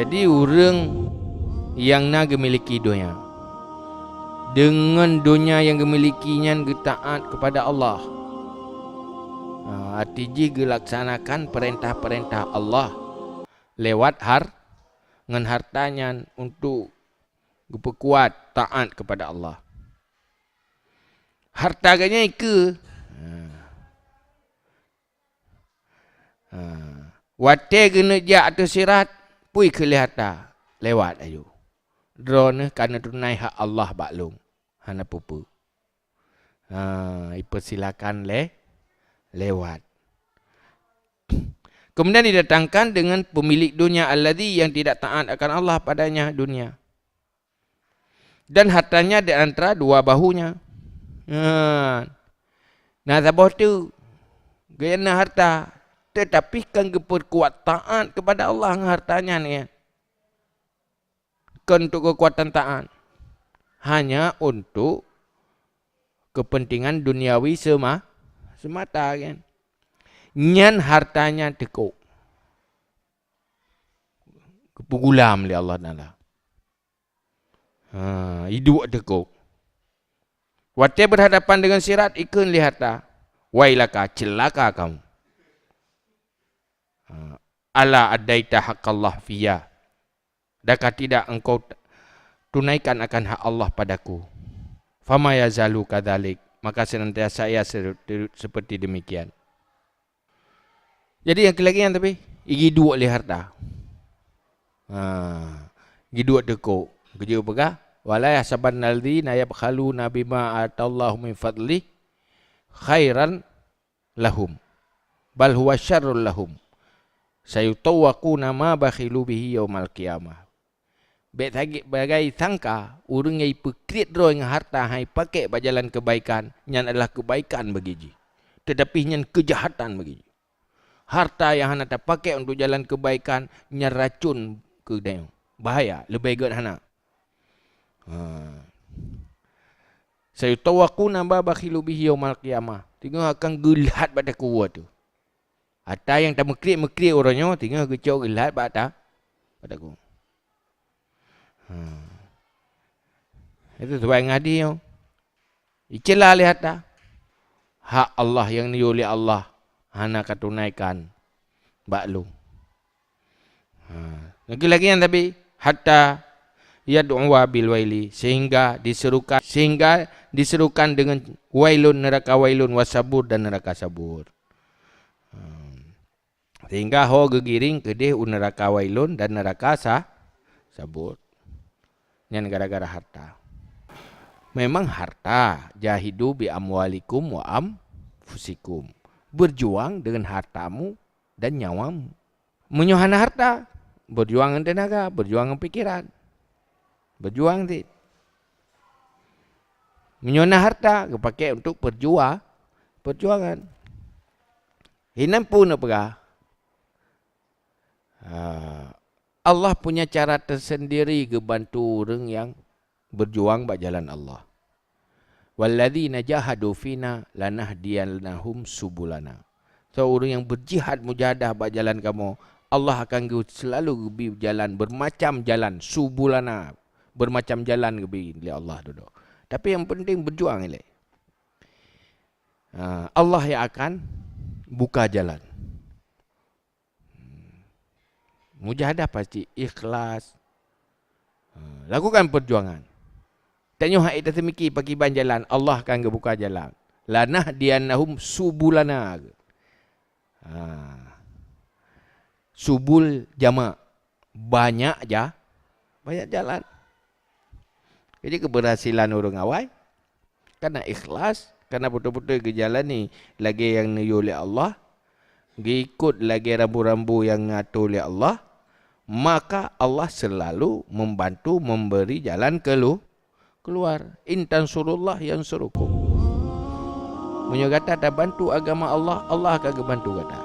Jadi orang yang nak memiliki dunia, dengan dunia yang dimilikinya taat kepada Allah, artinya gelaksanakan perintah-perintah Allah lewat dengan hartanya untuk berkuat taat kepada Allah. Harta kanya ke wate kena jak atau sirat pui kelihatan lewat ayu. Drone karena tunai hak Allah baklung. Hana pupu. Ipersilakan lewat. Kemudian didatangkan dengan pemilik dunia alladhi yang tidak taat akan Allah padanya dunia. Dan hartanya di antara dua bahunya. Nah, sabah tu gaya harta, tetapi kan berkuat taat kepada Allah hartanya ni. Kan untuk kekuatan taat. Hanya untuk kepentingan duniawi semata kan. Nyan hartanya tekuk. Kepugulam oleh Allah Ta'ala. Hidup tekuk. Wate berhadapan dengan sirat ikun lihata. Wailaka celaka kamu. Ala adaita haqqallah fiyya. Adakah tidak engkau tunaikan akan hak Allah padaku? Fama yazalu kadzalik. Maka senantiasa saya seperti demikian. Jadi yang kelagi yang tapi igi dua li harta. Igi dua dekuk. Kerja pegah. Wala yahsaban alladhina yabkhaluna bima atallahu min fadli khairan lahum. Bal huwa syarrul lahum. Sayutawwaquna ma bakhilu bihi yaumal qiyamah. Bagai sangka orang yang pekrit dengan harta hai pakai berjalan kebaikan, yang adalah kebaikan bagi ji. Tetapi yang kejahatan bagi ji. Harta yang hana tak pakai untuk jalan kebaikan, yang racun ke dalam. Bahaya, lebih baik hana. Sayutawwaquna ma bakhilu bihi yaumal qiyamah. Tengok akan gelat pada kuat tu. Harta yang tak mekrik orangnya, tengok kecok gelat pada ku. Itu sebab ngadi yo. Icelah lihat dah. Hak Allah yang ni oleh Allah hana katunaikan baklu. Lagi-lagi yang tapi hatta yad'u bil waili sehingga diserukan dengan wailun neraka wailun wasabur dan neraka sabur. Sehingga ho gegiring ke deh neraka wailun dan neraka sabur. Yang gara-gara harta. Memang harta jahidu bi amwalikum wa anfusikum. Berjuang dengan hartamu dan nyawamu. Menyuhana harta, berjuang dengan tenaga, berjuang dengan pikiran. Berjuang dit. Menyuhana harta kepakai untuk perjuangan. Hinam pun apa? Allah punya cara tersendiri ke bantu orang yang berjuang bak jalan Allah. Walladzina jahadu fina lanahdiyannahum subulana. So orang yang berjihad mujahadah bak jalan kamu, Allah akan selalu berjalan bermacam jalan subulana, bermacam jalan oleh Allah duduk. Tapi yang penting berjuang ini. Allah yang akan buka jalan. Mujahadah pasti ikhlas. Lakukan perjuangan. Tanya hak itu semiki pagi ban jalan, Allah akan buka jalan. Lanah diannahum subulana. Subul jamak. Banyak jalan. Jadi keberhasilan orang awal karena ikhlas, karena betul-betul ke jalan ni lagi yang niyu oleh Allah, ikut lagi rambu-rambu yang ngatur oleh Allah, maka Allah selalu membantu memberi jalan keluar. In tansurullah yansurukum. Punya kata ada bantu agama Allah, Allah akan bantu kata.